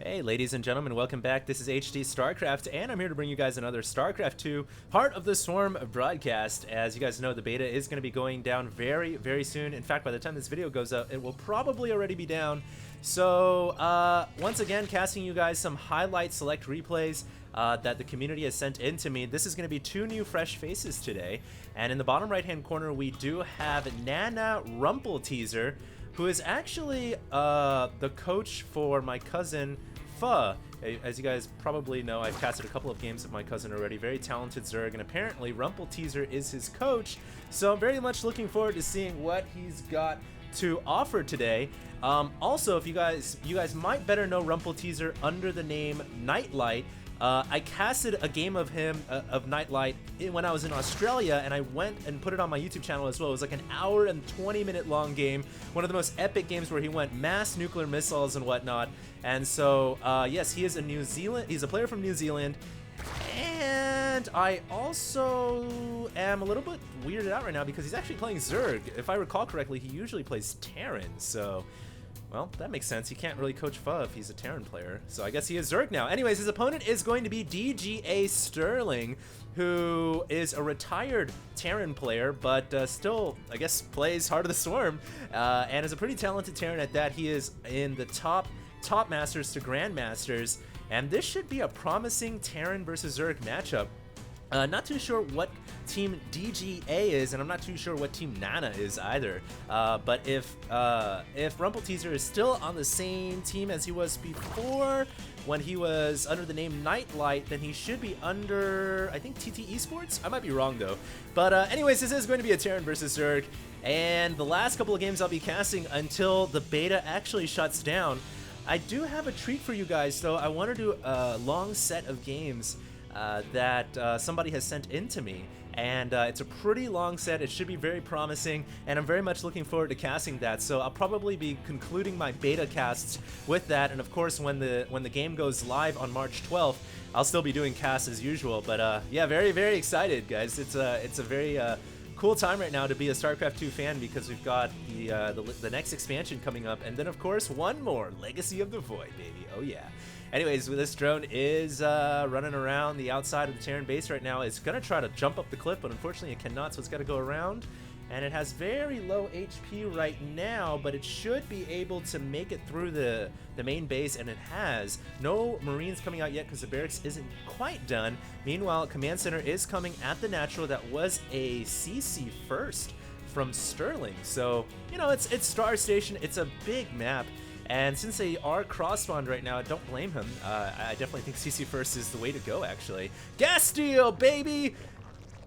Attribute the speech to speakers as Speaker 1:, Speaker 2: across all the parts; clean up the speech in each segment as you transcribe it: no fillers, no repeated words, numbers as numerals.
Speaker 1: Hey ladies and gentlemen, welcome back. This is HD StarCraft, and I'm here to bring you guys another StarCraft 2 Heart of the Swarm broadcast. As you guys know, the beta is going to be going down very soon. In fact, by the time this video goes up, it will probably already be down. So, once again, casting you guys some highlight select replays that the community has sent in to me. This is going to be 2 new fresh faces today. And in the bottom right-hand corner, we do have Nana Rumpelteazer, who is actually the coach for my cousin Pho. As you guys probably know, I've casted a couple of games with my cousin already. Very talented Zerg, and apparently Rumpelteazer is his coach. So I'm very much looking forward to seeing what he's got to offer today. Also, if you guys might better know Rumpelteazer under the name Nightlight. I casted a game of him, of Nightlight, when I was in Australia, and I went and put it on my YouTube channel as well. It was like an hour and 20-minute long game, one of the most epic games where he went mass nuclear missiles and whatnot. And so, yes, he is he's a player from New Zealand, and I also am a little bit weirded out right now because he's actually playing Zerg. If I recall correctly, he usually plays Terran, so... well, that makes sense. He can't really coach Pho if he's a Terran player. So I guess he is Zerg now. Anyways, his opponent is going to be DGA Sterling, who is a retired Terran player, but still, I guess, plays Heart of the Swarm, and is a pretty talented Terran at that. He is in the top Masters to Grandmasters, and this should be a promising Terran versus Zerg matchup. Not too sure what team DGA is, and I'm not too sure what team Nana is either. But if Rumpelteazer is still on the same team as he was before, when he was under the name Nightlight, then he should be under, I think, TT Esports? I might be wrong, though. But anyways, this is going to be a Terran versus Zerg, and the last couple of games I'll be casting until the beta actually shuts down. I do have a treat for you guys, though. I want to do a long set of games that somebody has sent in to me, and it's a pretty long set. It should be very promising, and I'm very much looking forward to casting that. So I'll probably be concluding my beta casts with that, and of course when the game goes live on March 12th, I'll still be doing casts as usual. But yeah, very excited, guys. It's a very cool time right now to be a StarCraft 2 fan, because we've got the next expansion coming up, and then of course one more, Legacy of the Void, baby. Oh yeah. Anyways, this drone is running around the outside of the Terran base right now. It's going to try to jump up the cliff, but unfortunately it cannot, so it's got to go around. And it has very low HP right now, but it should be able to make it through the main base, and it has. No Marines coming out yet because the barracks isn't quite done. Meanwhile, Command Center is coming at the natural. That was a CC first from Sterling. So, you know, it's Star Station. It's a big map. And since they are cross-spawned right now, I don't blame him. I definitely think CC first is the way to go, actually. Gas steal, baby!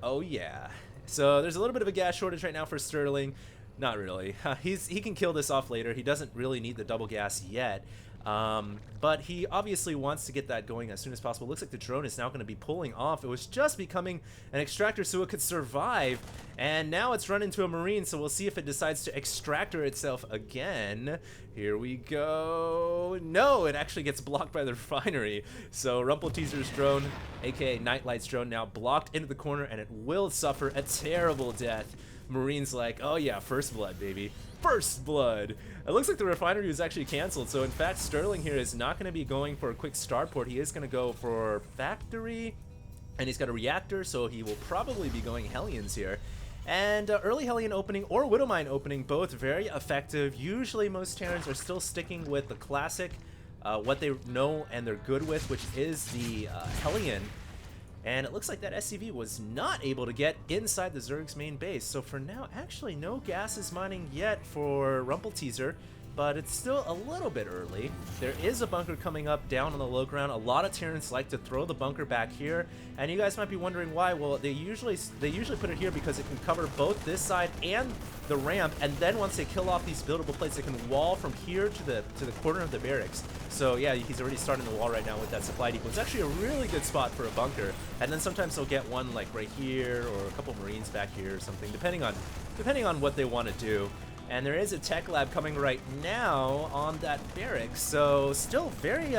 Speaker 1: Oh, yeah. So there's a little bit of a gas shortage right now for Sterling. Not really. He can kill this off later. He doesn't really need the double gas yet. But he obviously wants to get that going as soon as possible. Looks like the drone is now going to be pulling off. It was just becoming an extractor so it could survive, and now it's run into a Marine, so we'll see if it decides to extractor itself again. Here we go. No, it actually gets blocked by the refinery. So Rumpelteazer's drone, aka Nightlight's drone, now blocked into the corner, and it will suffer a terrible death. Marine's like, oh yeah, first blood, baby. First blood. It looks like the refinery was actually canceled, so in fact Sterling here is not going to be going for a quick starport. He is going to go for factory, and he's got a reactor, so he will probably be going Hellions here. And early Hellion opening or Widowmine opening, both very effective. Usually most Terrans are still sticking with the classic, what they know and they're good with, which is the Hellion. And it looks like that SCV was not able to get inside the Zerg's main base. So for now, actually no gases mining yet for Rumpelteazer, but it's still a little bit early. There is a bunker coming up down on the low ground. A lot of Terrans like to throw the bunker back here, and you guys might be wondering why. Well, they usually put it here because it can cover both this side and the ramp, and then once they kill off these buildable plates, they can wall from here to the corner of the barracks. So yeah, he's already starting the wall right now with that supply depot. It's actually a really good spot for a bunker, and then sometimes they'll get one like right here or a couple Marines back here or something, depending on what they want to do. And there is a tech lab coming right now on that barracks, so still very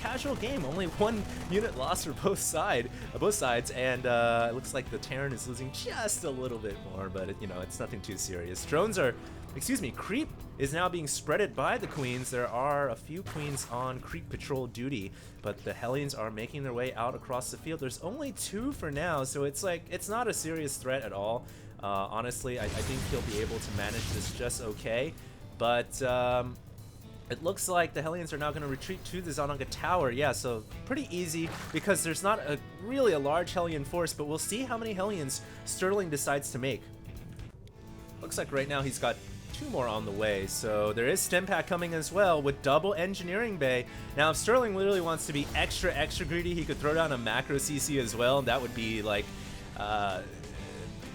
Speaker 1: casual game. Only one unit lost for both sides, and it looks like the Terran is losing just a little bit more, but you know, it's nothing too serious. Drones are excuse me, creep is now being spreaded by the queens. There are a few queens on creep patrol duty, but the Hellions are making their way out across the field. There's only 2 for now, so it's like, it's not a serious threat at all. Honestly, I think he'll be able to manage this just okay, but it looks like the Hellions are now going to retreat to the Zonanga Tower. Yeah, so pretty easy because there's not really a large Hellion force, but we'll see how many Hellions Sterling decides to make. Looks like right now he's got 2 more on the way, so there is Stim Pack coming as well with double Engineering Bay. Now, if Sterling literally wants to be extra greedy, he could throw down a macro CC as well. That would be like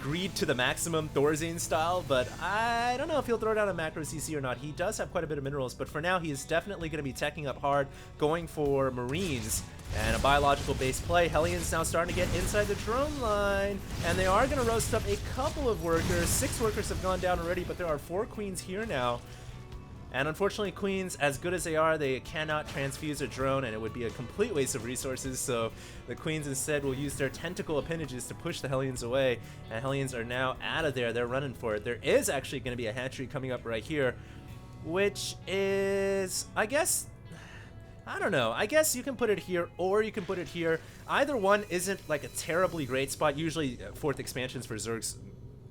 Speaker 1: greed to the maximum Thorazine style, but I don't know if he'll throw down a macro CC or not. He does have quite a bit of minerals, but for now he is definitely going to be teching up hard, going for Marines and a biological base play. Hellions now starting to get inside the drone line, and they are going to roast up a couple of workers. 6 workers have gone down already, but there are 4 queens here now. And unfortunately, queens, as good as they are, they cannot transfuse a drone, and it would be a complete waste of resources, so the queens instead will use their tentacle appendages to push the Hellions away, and Hellions are now out of there. They're running for it. There is actually going to be a hatchery coming up right here, which is, I guess, I don't know. I guess you can put it here, or you can put it here. Either one isn't like a terribly great spot. Usually, 4th expansions for Zergs,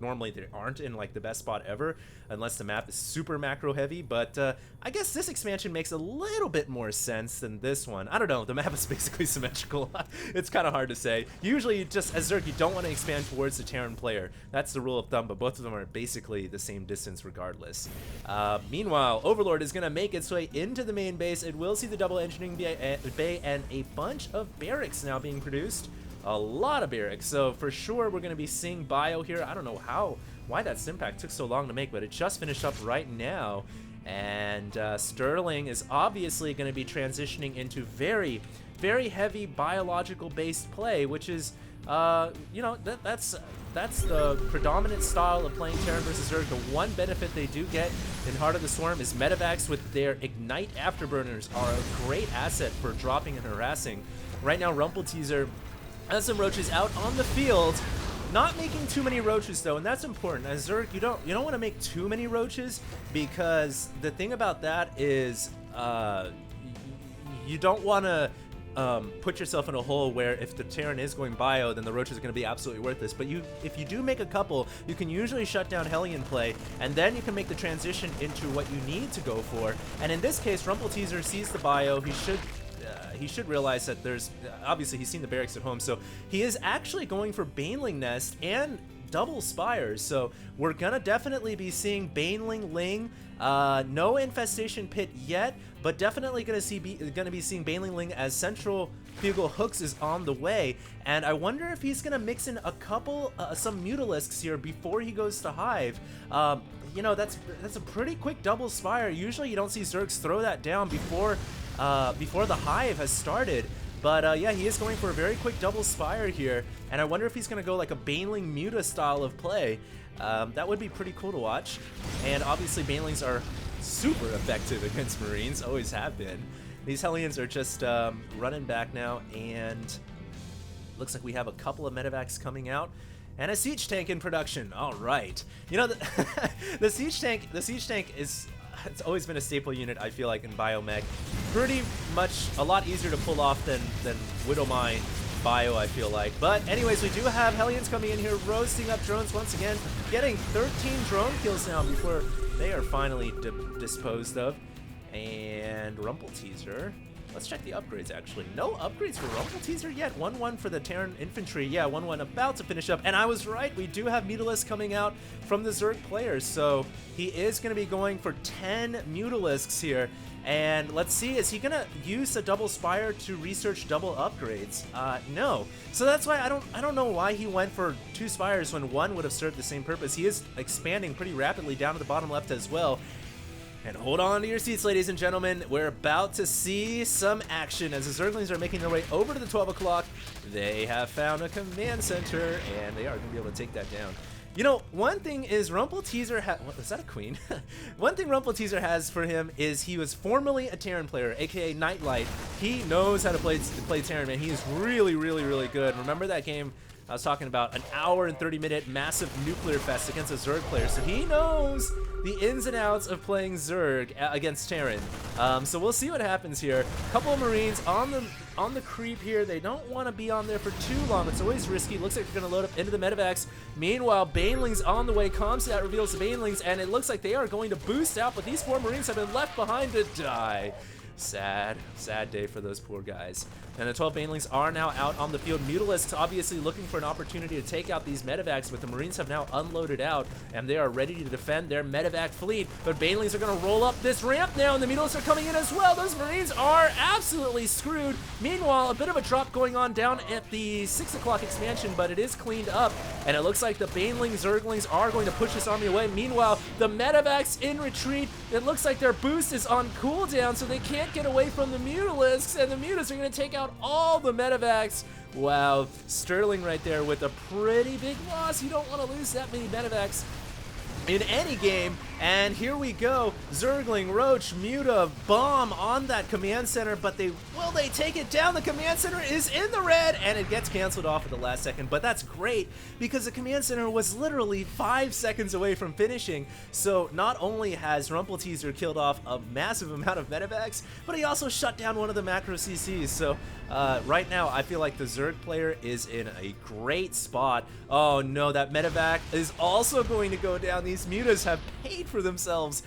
Speaker 1: normally they aren't in like the best spot ever, unless the map is super macro heavy, but I guess this expansion makes a little bit more sense than this one. I don't know, the map is basically symmetrical. It's kind of hard to say. Usually, just as Zerg, you don't want to expand towards the Terran player. That's the rule of thumb, but both of them are basically the same distance regardless. Meanwhile, Overlord is going to make its way into the main base. It will see the double engineering bay and a bunch of barracks now being produced. A lot of barracks, so for sure we're going to be seeing bio here. I don't know why that Stim Pack took so long to make, but it just finished up right now. And Sterling is obviously going to be transitioning into very, very heavy biological-based play, which is, you know, that's the predominant style of playing Terran versus Zerg. The one benefit they do get in Heart of the Swarm is medevacs with their Ignite Afterburners are a great asset for dropping and harassing. Right now, Rumpelteazer has some roaches out on the field, not making too many roaches though, and that's important. As Zerg, you don't want to make too many roaches, because the thing about that is you don't want to put yourself in a hole where if the Terran is going bio, then the roaches are going to be absolutely worthless. But if you do make a couple, you can usually shut down Hellion play, and then you can make the transition into what you need to go for. And in this case, Rumpelteazer sees the bio. He should realize that there's, obviously he's seen the barracks at home, so he is actually going for Baneling Nest and double Spires, so we're gonna definitely be seeing Baneling Ling. No Infestation Pit yet, but definitely gonna be seeing Baneling Ling as Central Bugle Hooks is on the way, and I wonder if he's gonna mix in a couple, some Mutalisks here before he goes to Hive. You know, that's a pretty quick double Spire. Usually you don't see Zergs throw that down before the Hive has started. But yeah, he is going for a very quick double Spire here, and I wonder if he's going to go like a Baneling Muta style of play. That would be pretty cool to watch. And obviously Banelings are super effective against Marines, always have been. These Hellions are just running back now, and looks like we have a couple of medevacs coming out. And a siege tank in production. All right. You know, the siege tank is, it's always been a staple unit, I feel like, in Biomech. Pretty much a lot easier to pull off than Widowmine Bio, I feel like. But anyways, we do have Hellions coming in here, roasting up drones once again, getting 13 drone kills now before they are finally disposed of. And Rumpelteazer. Let's check the upgrades, actually. No upgrades for Rumpelteazer yet. 1-1 for the Terran Infantry. Yeah, 1-1 about to finish up. And I was right. We do have Mutalisks coming out from the Zerg players. So he is going to be going for 10 Mutalisks here. And let's see, is he going to use a double Spire to research double upgrades? No. So that's why I don't know why he went for 2 Spires when one would have served the same purpose. He is expanding pretty rapidly down to the bottom left as well. And hold on to your seats, ladies and gentlemen. We're about to see some action as the Zerglings are making their way over to the 12 o'clock. They have found a command center, and they are going to be able to take that down. You know, one thing is Rumpelteazer is that a queen? One thing Rumpelteazer has for him is he was formerly a Terran player, aka Nightlight. He knows how to play Terran, man. He is really, really, really good. Remember that game I was talking about an hour and 30-minute massive nuclear fest against a Zerg player, so he knows the ins and outs of playing Zerg against Terran. So we'll see what happens here. A couple of Marines on the creep here. They don't want to be on there for too long. It's always risky. Looks like they're going to load up into the medevacs. Meanwhile, Baneling's on the way. Comsat reveals the Banelings, and it looks like they are going to boost out, but these 4 Marines have been left behind to die. Sad day for those poor guys. And the 12 Banelings are now out on the field. Mutalisks obviously looking for an opportunity to take out these medevacs, but the Marines have now unloaded out, and they are ready to defend their medevac fleet. But Banelings are going to roll up this ramp now, and the Mutalisks are coming in as well. Those Marines are absolutely screwed. Meanwhile, a bit of a drop going on down at the 6 o'clock expansion, but it is cleaned up, and it looks like the Baneling Zerglings are going to push this army away. Meanwhile, the medevacs in retreat. It looks like their boost is on cooldown, so they can't get away from the Mutalisks, and the Mutalisks are going to take out all the medevacs. Wow, Sterling right there with a pretty big loss. You don't want to lose that many medevacs in any game. And here we go, Zergling, Roach, Muta, bomb on that command center, but will they take it down? The command center is in the red, and it gets canceled off at the last second, but that's great because the command center was literally 5 seconds away from finishing. So not only has Rumpelteazer killed off a massive amount of medevacs, but he also shut down one of the macro CCs. So right now, I feel like the Zerg player is in a great spot. Oh no, that medevac is also going to go down. These Mutas have paid for themselves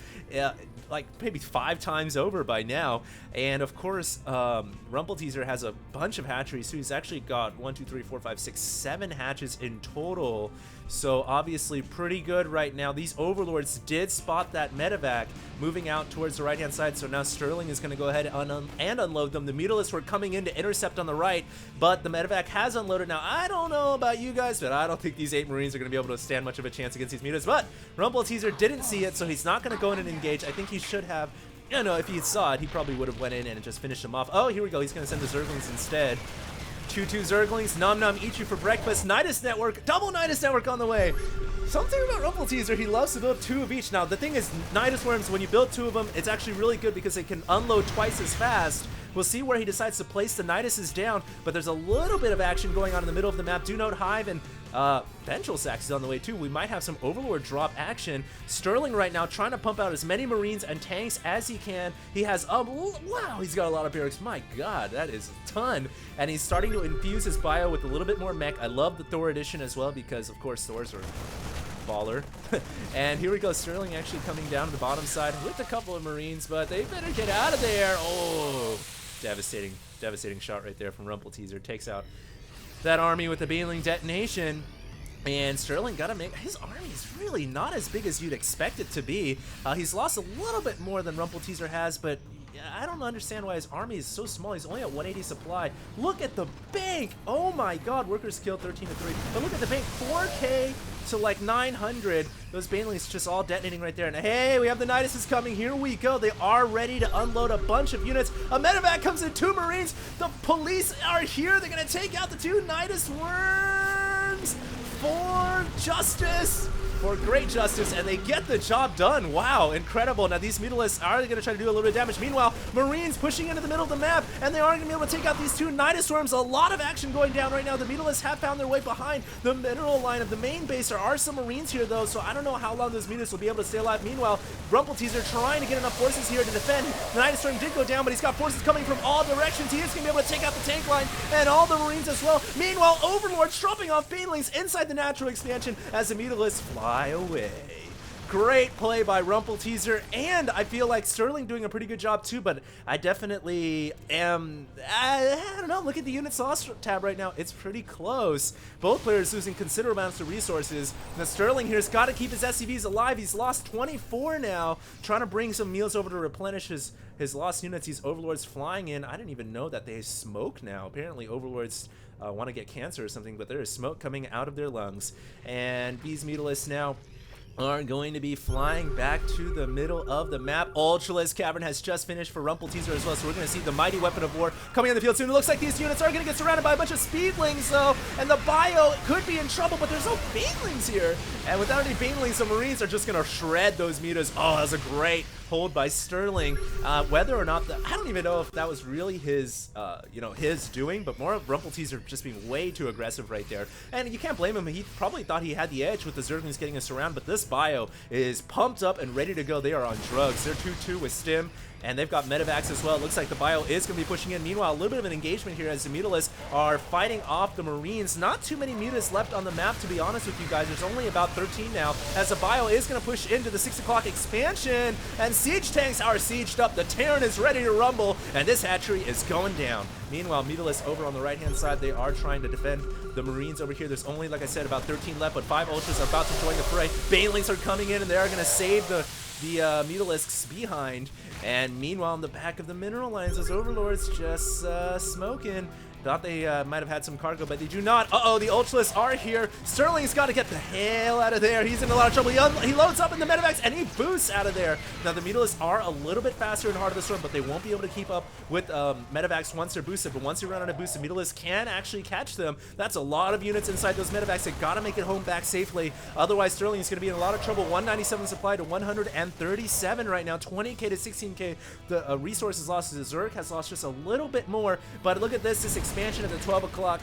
Speaker 1: like maybe 5 times over by now. And of course, Rumpelteazer has a bunch of hatcheries, so he's actually got 1, 2, 3, 4, 5, 6, 7 hatches in total. So obviously pretty good right now. These overlords did spot that medevac moving out towards the right-hand side, so now Sterling is going to go ahead and unload them. The Mutalisks were coming in to intercept on the right, but the medevac has unloaded. Now, I don't know about you guys, but I don't think these 8 Marines are going to be able to stand much of a chance against these Mutas, but Rumpelteazer didn't see it, so he's not going to go in and engage. I think he should have. You know, if he saw it, he probably would have went in and just finished him off. Oh, here we go. He's going to send the Zerglings instead. 2-2 Zerglings, nom nom, eat you for breakfast. Nidus Network, double Nidus Network on the way. Something about Rumpelteazer, he loves to build 2 of each. Now, the thing is, Nidus Worms, when you build 2 of them, it's actually really good because they can unload twice as fast. We'll see where he decides to place the Niduses down, but there's a little bit of action going on in the middle of the map. Do note Hive and Vengeful Sax is on the way too. We might have some Overlord drop action. Sterling right now trying to pump out as many Marines and tanks as he can. He has, wow, he's got a lot of barracks. My God, that is a ton. And he's starting to infuse his bio with a little bit more mech. I love the Thor edition as well because, of course, Thors are baller. And here we go, Sterling actually coming down to the bottom side with a couple of Marines, but they better get out of there. Oh, devastating shot right there from Rumpelteazer. Takes out that army with a Baneling detonation. And Sterling got to make, his army is really not as big as you'd expect it to be. He's lost a little bit more than Rumpelteazer has, but I don't understand why his army is so small. He's only at 180 supply. Look at the bank. Oh my God, workers killed 13 to 3. But look at the bank, 4K to like 900. Those Banelings just all detonating right there. And hey, we have the Niduses coming. Here we go. They are ready to unload a bunch of units. A medevac comes in, 2 Marines. The police are here. They're going to take out the 2 Nidus Worms for justice. For great justice, and they get the job done. Wow, incredible. Now these Mutalisks are going to try to do a little bit of damage. Meanwhile, Marines pushing into the middle of the map, and they are going to be able to take out these 2 Nidus Worms. A lot of action going down right now. The Mutalisks have found their way behind the mineral line of the main base. There are some Marines here, though, so I don't know how long those Mutalisks will be able to stay alive. Meanwhile, Rumpelteazer trying to get enough forces here to defend. The Nidus Worm did go down, but he's got forces coming from all directions. He is going to be able to take out the tank line and all the Marines as well. Meanwhile, Overlord dropping off Banelings inside the natural expansion as the Mutalisks fly away. Great play by Rumpelteazer, and I feel like Sterling doing a pretty good job too, but I definitely am, I don't know, look at the units loss tab right now. It's pretty close. Both players losing considerable amounts of resources. Now Sterling here's got to keep his SCVs alive. He's lost 24 now, trying to bring some meals over to replenish his lost units. These Overlords flying in. I didn't even know that they smoke now. Apparently Overlords want to get cancer or something, but there is smoke coming out of their lungs. And these Mutalisks now are going to be flying back to the middle of the map. Ultralisk Cavern has just finished for Rumpelteazer as well, so we're going to see the mighty weapon of war coming on the field soon. It looks like these units are going to get surrounded by a bunch of speedlings, though, and the bio could be in trouble, but there's no banelings here. And without any banelings, the Marines are just going to shred those mutas. Oh, that was a great hold by Sterling. Whether or not I don't even know if that was really his, you know, his doing, but more of Rumpelteazer just being way too aggressive right there. And you can't blame him. He probably thought he had the edge with the Zerglings getting us around, but this bio is pumped up and ready to go. They are on drugs. They're 2-2 with Stim, and they've got medevacs as well. It looks like the bio is going to be pushing in. Meanwhile, a little bit of an engagement here as the Mutalisks are fighting off the Marines. Not too many Mutas left on the map, to be honest with you guys. There's only about 13 now, as the bio is going to push into the 6 o'clock expansion, and siege tanks are sieged up. The Terran is ready to rumble, and this hatchery is going down. Meanwhile, Mutalisks over on the right-hand side, they are trying to defend the Marines over here. There's only, like I said, about 13 left, but 5 Ultras are about to join the fray. Banelings are coming in, and they are going to save the Mutalisks behind. And meanwhile, in the back of the mineral lines, those Overlords just smoking. Thought they might have had some cargo, but they do not. Uh-oh, the Ultras are here. Sterling's got to get the hell out of there. He's in a lot of trouble. He loads up in the medevacs, and he boosts out of there. Now, the Mutalisks are a little bit faster in Heart of the Storm, but they won't be able to keep up with medevacs once they're boosted. But once they run out of boost, the Mutalisks can actually catch them. That's a lot of units inside those medevacs. They got to make it home back safely. Otherwise, Sterling is going to be in a lot of trouble. 197 supply to 137 right now. 20k to 16k. The resources lost. The Zerg has lost just a little bit more. But look at this. This expansion at the 12 o'clock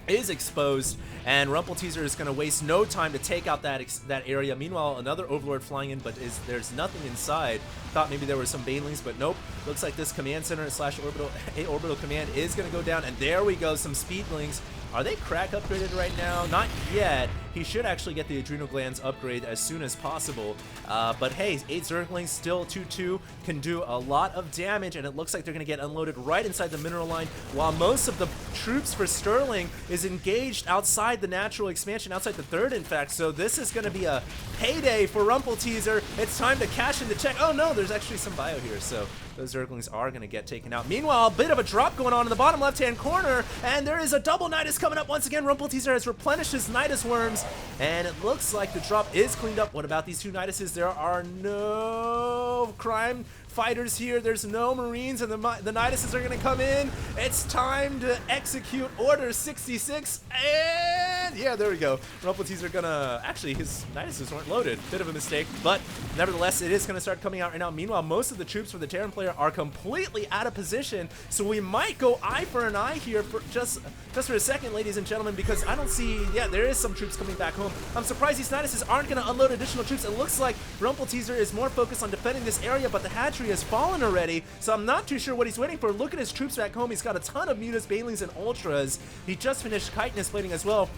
Speaker 1: is exposed, and Rumpelteazer is going to waste no time to take out that area. Meanwhile, another Overlord flying in, but there's nothing inside. Thought maybe there were some Banelings, but nope. Looks like this command center slash orbital command is going to go down, and there we go, some Speedlings. Are they crack upgraded right now? Not yet. He should actually get the adrenal glands upgrade as soon as possible. But hey, 8 Zerglings, still 2-2, can do a lot of damage, and it looks like they're going to get unloaded right inside the mineral line, while most of the troops for Sterling is engaged outside the natural expansion, outside the 3rd, in fact. So this is going to be a payday for Rumpelteazer. It's time to cash in the check. Oh no, there's actually some bio here, so those Zerglings are going to get taken out. Meanwhile, a bit of a drop going on in the bottom left-hand corner, and there is a double Nidus coming up once again. Rumpelteazer has replenished his Nidus worms, and it looks like the drop is cleaned up. What about these 2 Niduses? There are no crime fighters here. There's no Marines, and the Niduses are going to come in. It's time to execute Order 66, and yeah, there we go. Rumpelteazer gonna, actually, his Niduses weren't loaded. Bit of a mistake, but nevertheless, it is going to start coming out right now. Meanwhile, most of the troops for the Terran player are completely out of position, so we might go eye for an eye here for just for a second, ladies and gentlemen, because I don't see, yeah, there is some troops coming back home. I'm surprised these Niduses aren't going to unload additional troops. It looks like Rumpelteazer is more focused on defending this area, but the hatchery has fallen already, so I'm not too sure what he's waiting for. Look at his troops back home. He's got a ton of Mutas, Banelings, and Ultras. He just finished chitinous plating as well.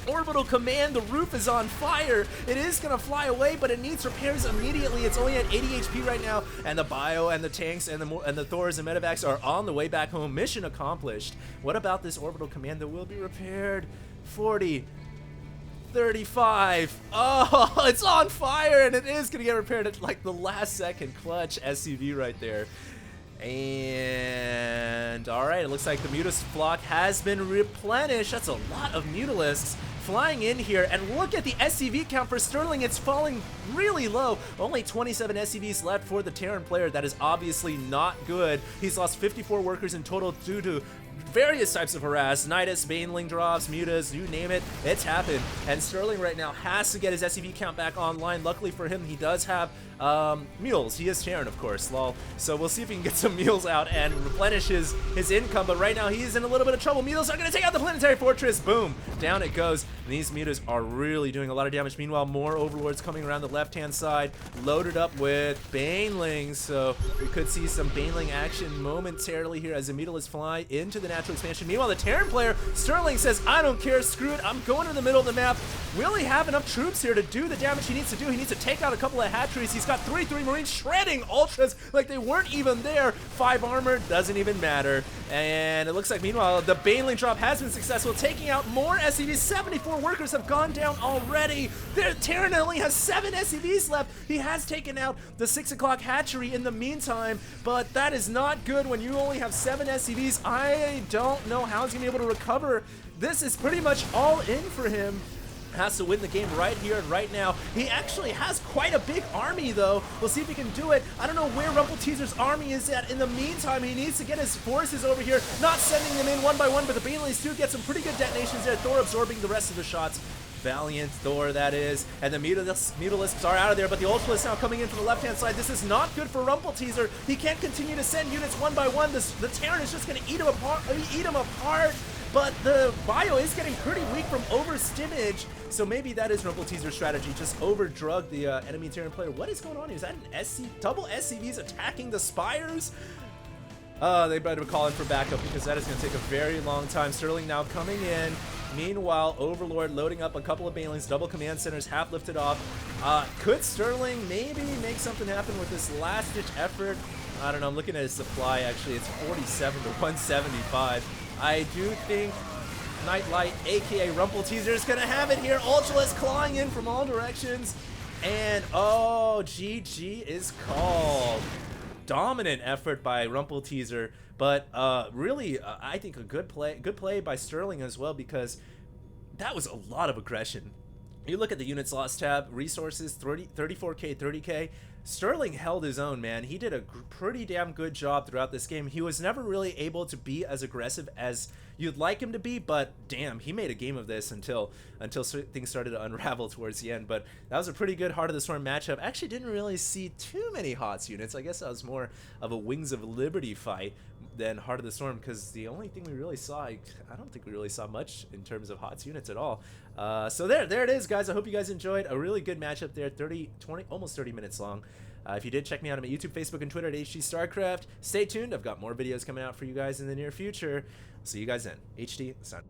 Speaker 1: Orbital command, the roof is on fire. It is gonna fly away, but it needs repairs immediately. It's only at 80 HP right now, and the bio and the tanks and the Thors and medevacs are on the way back home. Mission accomplished. What about this orbital command that will be repaired? 40, 35. Oh, it's on fire, and it is gonna get repaired at like the last second. Clutch SCV right there. And alright, it looks like the Mutas flock has been replenished. That's a lot of Mutalisks flying in here, and look at the SCV count for Sterling. It's falling really low. Only 27 SCVs left for the Terran player. That is obviously not good. He's lost 54 workers in total due to various types of harass, Nidus, Baneling drops, Mutas, you name it, it's happened. And Sterling right now has to get his SCV count back online. Luckily for him, he does have mules. He is Terran, of course, lol. So we'll see if he can get some mules out and replenish his income, but right now he is in a little bit of trouble. Mules are going to take out the planetary fortress. Boom, down it goes. And these Mutas are really doing a lot of damage. Meanwhile, more Overlords coming around the left-hand side, loaded up with Banelings. So we could see some Baneling action momentarily here as the Mutalisks fly into the natural expansion. Meanwhile, the Terran player, Sterling, says, I don't care, screw it, I'm going to the middle of the map. Will he have enough troops here to do the damage he needs to do? He needs to take out a couple of hatcheries. He's got 3 Marines shredding Ultras like they weren't even there. 5 armor, doesn't even matter. And it looks like, meanwhile, the Baneling drop has been successful, taking out more SCVs. 74 workers have gone down already. Their Terran only has 7 SCVs left. He has taken out the 6 o'clock hatchery in the meantime, but that is not good when you only have 7 SCVs. I don't know how he's going to be able to recover. This is pretty much all in for him. Has to win the game right here and right now. He actually has quite a big army, though. We'll see if he can do it. I don't know where Rumpelteazer's army is at. In the meantime, he needs to get his forces over here, not sending them in one by one, but the Banelings do get some pretty good detonations there. Thor absorbing the rest of the shots. Valiant Thor, that is. And the Mutalisks are out of there, but the Ultralisk now coming in from the left-hand side. This is not good for Rumpelteazer. He can't continue to send units one by one. The Terran is just going to eat him apart. But the bio is getting pretty weak from overstimmage. So maybe that is Rumpelteazer's strategy. Just overdrug the enemy Terran player. What is going on here? Is that an double SCVs attacking the Spires? They better call in for backup because that is going to take a very long time. Sterling now coming in. Meanwhile, Overlord loading up a couple of Banelings, double command centers, half lifted off. Could Sterling maybe make something happen with this last-ditch effort? I don't know. I'm looking at his supply, actually. It's 47 to 175. I do think Nightlight, a.k.a. Rumpelteazer, is going to have it here. Ultralisk clawing in from all directions. And, oh, GG is called. Dominant effort by Rumpelteazer, but really, I think a good play by Sterling as well, because that was a lot of aggression. You look at the units lost tab, resources, 34k, 30k. Sterling held his own, man. He did a pretty damn good job throughout this game. He was never really able to be as aggressive as you'd like him to be, but damn, he made a game of this until things started to unravel towards the end. But that was a pretty good Heart of the Storm matchup. Actually didn't really see too many HOTS units. I guess that was more of a Wings of Liberty fight than Heart of the Storm, because the only thing we really saw, I don't think we really saw much in terms of HOTS units at all. So there it is, guys. I hope you guys enjoyed. A really good matchup there, almost 30 minutes long. If you did, check me out on my YouTube, Facebook, and Twitter at HDStarcraft. Stay tuned. I've got more videos coming out for you guys in the near future. See you guys then. HD, sign.